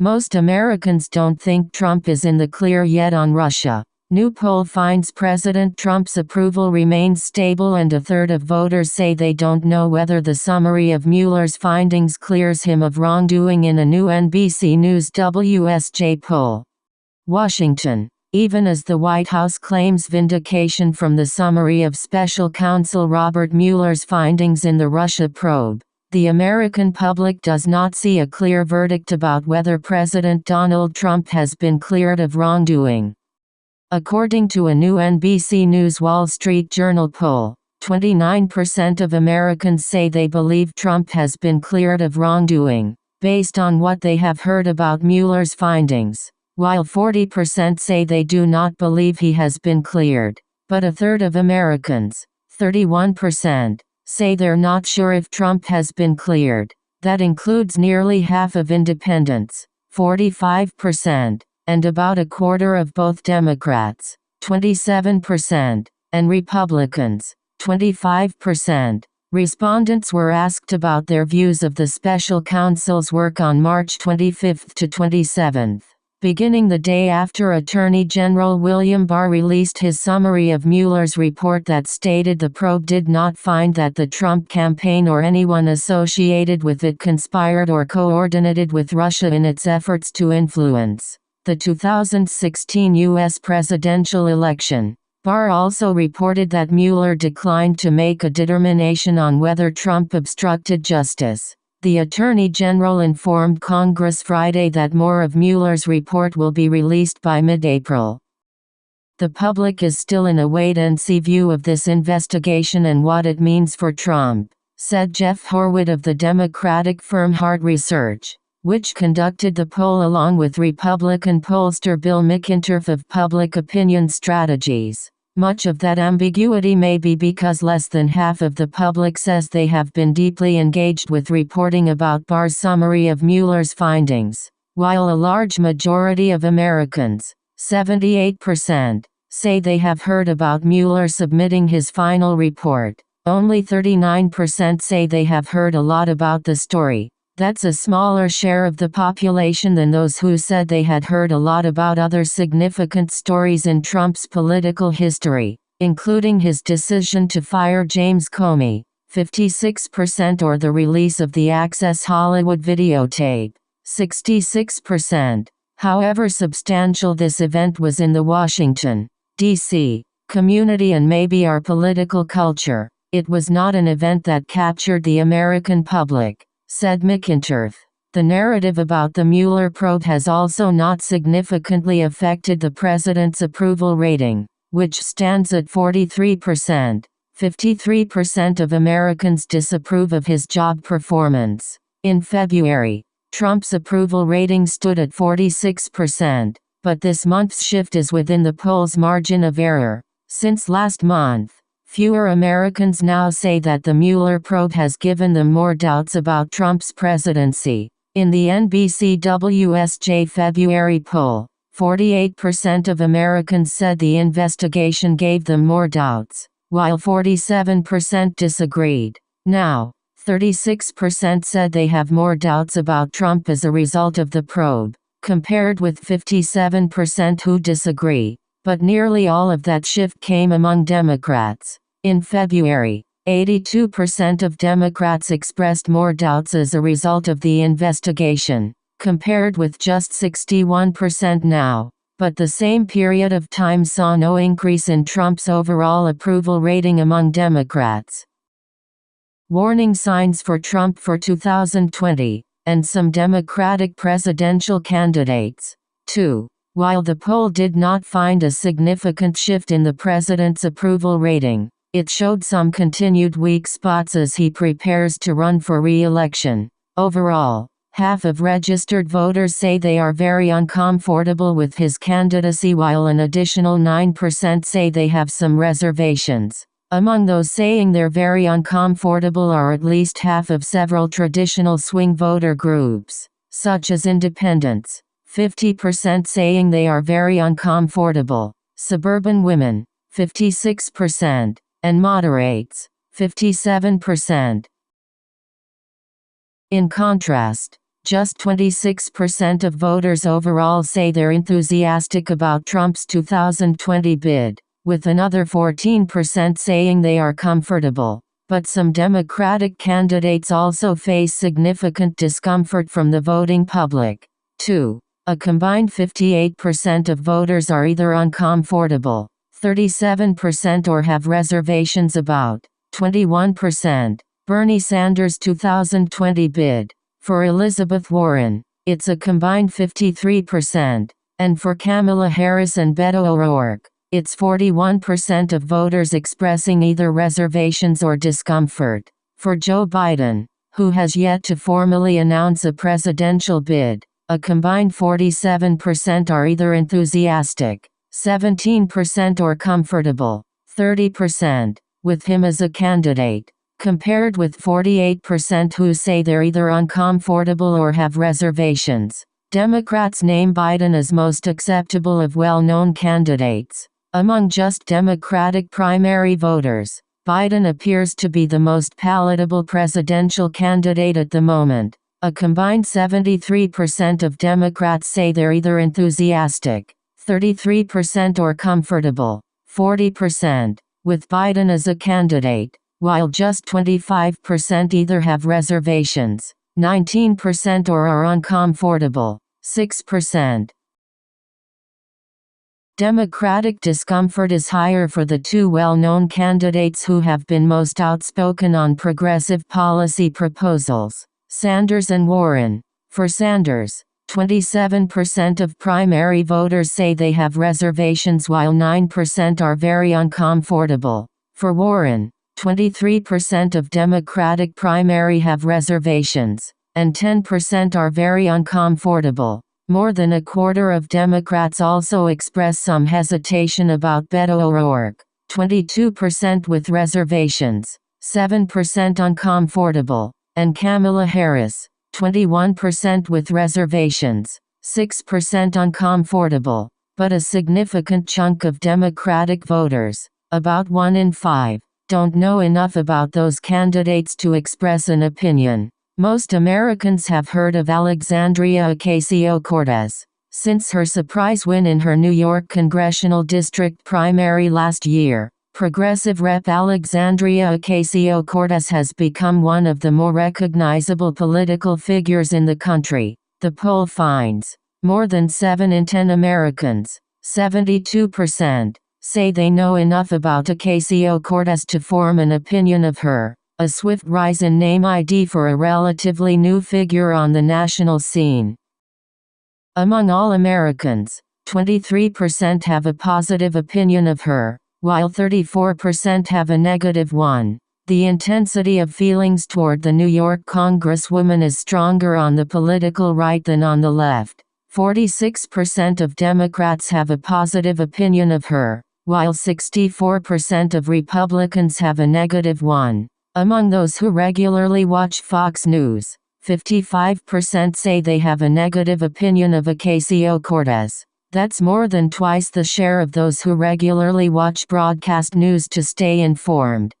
Most Americans don't think Trump is in the clear yet on Russia. New poll finds President Trump's approval remains stable, and a third of voters say they don't know whether the summary of Mueller's findings clears him of wrongdoing in a new NBC News WSJ poll. Washington. Even as the White House claims vindication from the summary of Special Counsel Robert Mueller's findings in the Russia probe, the American public does not see a clear verdict about whether President Donald Trump has been cleared of wrongdoing. According to a new NBC News Wall Street Journal poll, 29% of Americans say they believe Trump has been cleared of wrongdoing, based on what they have heard about Mueller's findings, while 40% say they do not believe he has been cleared. But a third of Americans, 31%, say they're not sure if Trump has been cleared. That includes nearly half of independents, 45%. And about a quarter of both Democrats, 27%, and Republicans, 25%. Respondents were asked about their views of the special counsel's work on March 25 to 27, beginning the day after Attorney General William Barr released his summary of Mueller's report that stated the probe did not find that the Trump campaign or anyone associated with it conspired or coordinated with Russia in its efforts to influence the 2016 U.S. presidential election. Barr also reported that Mueller declined to make a determination on whether Trump obstructed justice. The Attorney General informed Congress Friday that more of Mueller's report will be released by mid-April. The public is still in a wait-and-see view of this investigation and what it means for Trump, said Jeff Horwood of the Democratic firm Hart Research, which conducted the poll along with Republican pollster Bill McInturff of Public Opinion Strategies. Much of that ambiguity may be because less than half of the public says they have been deeply engaged with reporting about Barr's summary of Mueller's findings, while a large majority of Americans, 78%, say they have heard about Mueller submitting his final report. Only 39% say they have heard a lot about the story. That's a smaller share of the population than those who said they had heard a lot about other significant stories in Trump's political history, including his decision to fire James Comey, 56%, or the release of the Access Hollywood videotape, 66%. However substantial this event was in the Washington, D.C., community and maybe our political culture, it was not an event that captured the American public, said McInturff. The narrative about the Mueller probe has also not significantly affected the president's approval rating, which stands at 43%. 53% of Americans disapprove of his job performance. In February, Trump's approval rating stood at 46%, but this month's shift is within the poll's margin of error. Since last month, fewer Americans now say that the Mueller probe has given them more doubts about Trump's presidency. In the NBC WSJ February poll, 48% of Americans said the investigation gave them more doubts, while 47% disagreed. Now, 36% said they have more doubts about Trump as a result of the probe, compared with 57% who disagree. But nearly all of that shift came among Democrats. In February, 82% of Democrats expressed more doubts as a result of the investigation, compared with just 61% now. But the same period of time saw no increase in Trump's overall approval rating among Democrats. Warning signs for Trump for 2020, and some Democratic presidential candidates. 2. While the poll did not find a significant shift in the president's approval rating, it showed some continued weak spots as he prepares to run for re-election. Overall, half of registered voters say they are very uncomfortable with his candidacy, while an additional 9% say they have some reservations. Among those saying they're very uncomfortable are at least half of several traditional swing voter groups, such as independents, 50% saying they are very uncomfortable, suburban women, 56%, and moderates, 57%. In contrast, Just 26% of voters overall say they're enthusiastic about Trump's 2020 bid, with another 14% saying they are comfortable. But some Democratic candidates also face significant discomfort from the voting public. 2. A combined 58% of voters are either uncomfortable, 37% or have reservations about, 21%. Bernie Sanders' 2020 bid. For Elizabeth Warren, it's a combined 53%, and for Kamala Harris and Beto O'Rourke, it's 41% of voters expressing either reservations or discomfort. For Joe Biden, who has yet to formally announce a presidential bid, a combined 47% are either enthusiastic, 17% or comfortable, 30%, with him as a candidate, compared with 48% who say they're either uncomfortable or have reservations. Democrats name Biden as most acceptable of well-known candidates. Among just Democratic primary voters, Biden appears to be the most palatable presidential candidate at the moment. A combined 73% of Democrats say they're either enthusiastic, 33% or comfortable, 40%, with Biden as a candidate, while just 25% either have reservations, 19% or are uncomfortable, 6%. Democratic discomfort is higher for the two well-known candidates who have been most outspoken on progressive policy proposals, Sanders and Warren. For Sanders, 27% of primary voters say they have reservations while 9% are very uncomfortable. For Warren, 23% of Democratic primary have reservations, and 10% are very uncomfortable. More than a quarter of Democrats also express some hesitation about Beto O'Rourke, 22% with reservations, 7% uncomfortable, and Kamala Harris, 21% with reservations, 6% uncomfortable. But a significant chunk of Democratic voters, about 1 in 5, don't know enough about those candidates to express an opinion. Most Americans have heard of Alexandria Ocasio-Cortez, since her surprise win in her New York congressional district primary last year. Progressive Rep. Alexandria Ocasio-Cortez has become one of the more recognizable political figures in the country. The poll finds more than 7 in 10 Americans, 72%, say they know enough about Ocasio-Cortez to form an opinion of her. A swift rise in name ID for a relatively new figure on the national scene. Among all Americans, 23% have a positive opinion of her, while 34% have a negative one. The intensity of feelings toward the New York Congresswoman is stronger on the political right than on the left. 46% of Democrats have a positive opinion of her, while 64% of Republicans have a negative one. Among those who regularly watch Fox News, 55% say they have a negative opinion of Ocasio-Cortez. That's more than twice the share of those who regularly watch broadcast news to stay informed.